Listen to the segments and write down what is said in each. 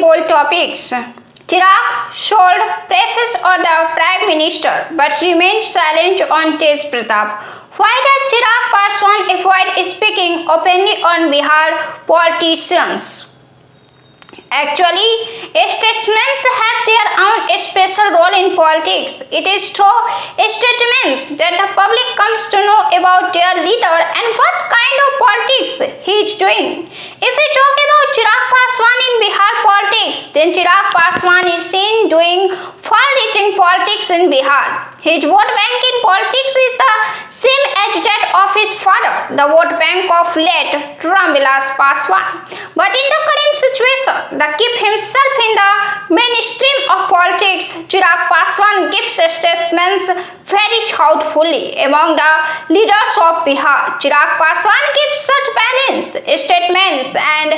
whole topics. Chirag showed presses on the Prime Minister but remained silent on Tej Pratap. Why does Chirag Paswan avoid speaking openly on Bihar politicians? Actually, statesmen have their own special role in politics. It is through statements that the public comes to know about their leader and what kind of politics he is doing. If we talk about Chirag Paswan in Bihar politics, then Chirag Paswan is seen doing far-reaching politics in Bihar. His vote bank in politics is the same as that of his father, the vote bank of late Ramvilas Paswan. But in the current situation, that keep himself in the mainstream of politics, Chirag Paswan gives statements very thoughtfully among the leaders of Bihar. Chirag Paswan gives such balanced statements and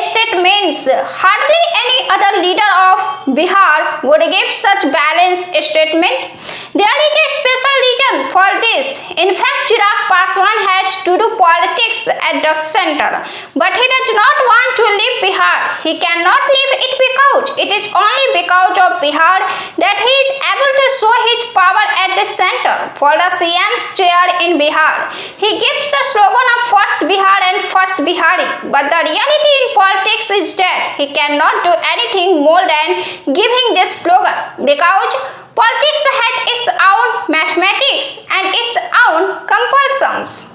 statements hardly any other leader of Bihar would give such balanced statement. There is a special reason for this. In fact, Chirag Paswan has to do politics at the center, but he does not want to leave Bihar. He cannot leave it because it is only because of Bihar that he is able to show his power at the center for the CM's chair in Bihar. He gives the slogan of First Bihar and First Bihari, but the reality in politics is that he cannot do anything more than giving this slogan because politics has its own mathematics and its own compulsions.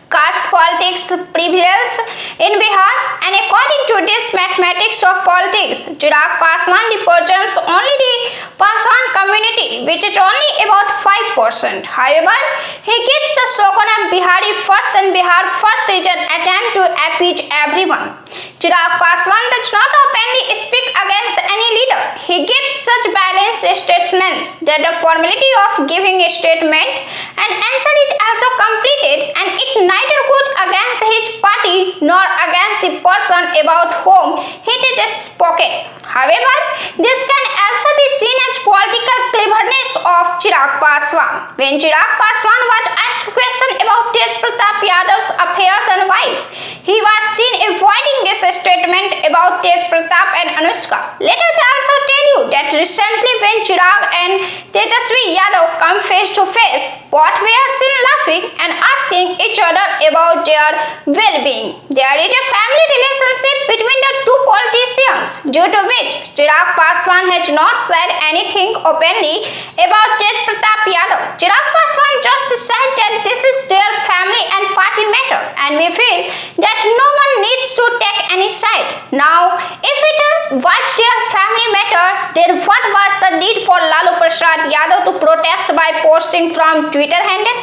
Caste politics prevails in Bihar, and according to this mathematics of politics, Chirag Paswan represents only the Paswan community, which is only about 5%. However, he gives the slogan of Bihari first and Bihar first is an attempt to appease everyone. Chirag Paswan does not openly speak against any leader. He gives such balanced statements that the formality of giving a statement and answer is also completed, and it neither goes against his party nor against the person about whom it is spoken. However, this can also be seen as political cleverness of Chirag Paswan. When Chirag Paswan was asked a question about Tej Pratap Yadav's affairs and wife, he was seen avoiding this statement about Tej Pratap and Anushka. Let us also tell you that recently when Chirag and Tejasvi Yadav come face to face, both were seen laughing and asking each other about their well-being. There is a family relationship between the two politicians, due to which Chirag Paswan has not said anything openly about Tej Pratap Yadav. Chirag Paswan just said that this is their family and party matter, and we feel that no one needs to take any side. Now, if it was their family matter, then what was the need for Lalu Prasad Yadav to protest by posting from Twitter handle?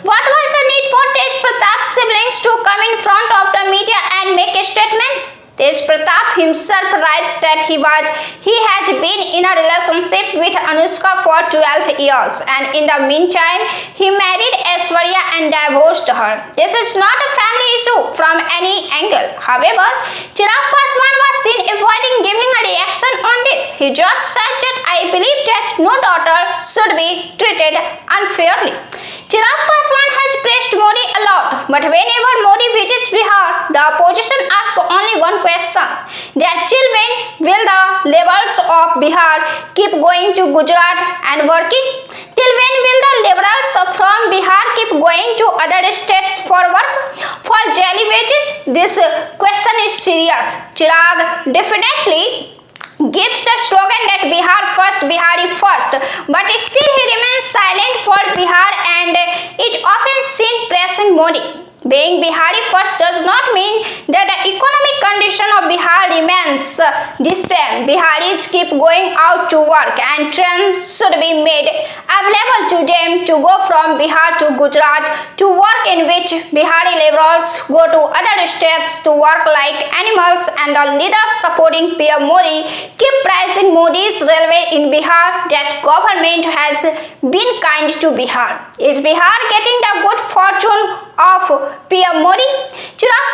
What was the need for Tej Pratap's siblings to come in front of the media and make statements? Tej Pratap himself writes that he has been in a relationship with Anushka for 12 years, and in the meantime he married Aishwarya and divorced her. This is not a family issue from any angle. However, Chirag Paswan was seen avoiding giving a reaction on this. He just said that I believe that no daughter should be treated unfairly. Chirag Paswan has praised Modi a lot, but whenever Modi visits Bihar, the opposition asks only one question: that till when will the liberals of Bihar keep going to Gujarat and working? Till when will the liberals from Bihar keep going to other states for work, for daily wages? This question is serious. Chirag definitely gives the slogan that Bihar first, Bihari first, but still he remains silent for Bihar and is often seen praising Modi. Being Bihari first does not mean that the economic condition of Bihar remains the same. Biharis keep going out to work, and trains should be made available to them to go from Bihar to Gujarat to work, in which Bihari laborers go to other states to work like animals, and the leaders supporting PM Modi keep praising Modi's railway in Bihar, that government has been kind to Bihar. Is Bihar getting the good fortune of PM Modi? Chirag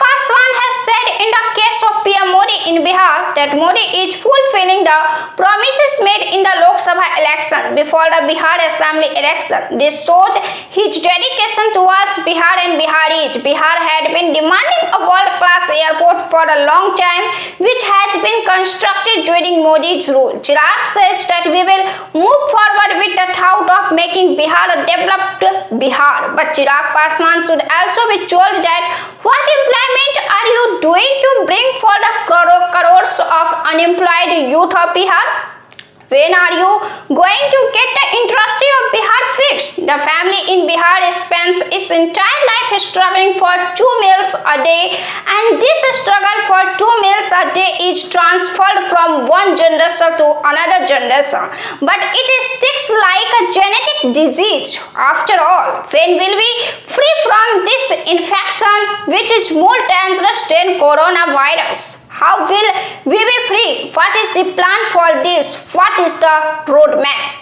Paswan has said in the case of PM Modi in Bihar that Modi is fulfilling the promises made in the Lok Sabha election before the Bihar Assembly election. This shows his dedication towards Bihar and Biharis. Bihar had been demanding a world-class airport for a long time, which has been constructed during Modi's rule. Chirag says that we will move forward with the thought of making Bihar a developed Bihar. But Chirag Paswan should also be told that what employment are you doing to bring for the crores of unemployed youth of Bihar? When are you going to get the industry of Bihar fixed? The family in Bihar spends its entire life struggling for 2 meals a day, and this struggle for 2 meals a day is transferred from one generation to another generation. But it sticks like a genetic disease. After all, when will we free from this infection, which is more dangerous than coronavirus? How will we be free? What is the plan for this? What is the roadmap?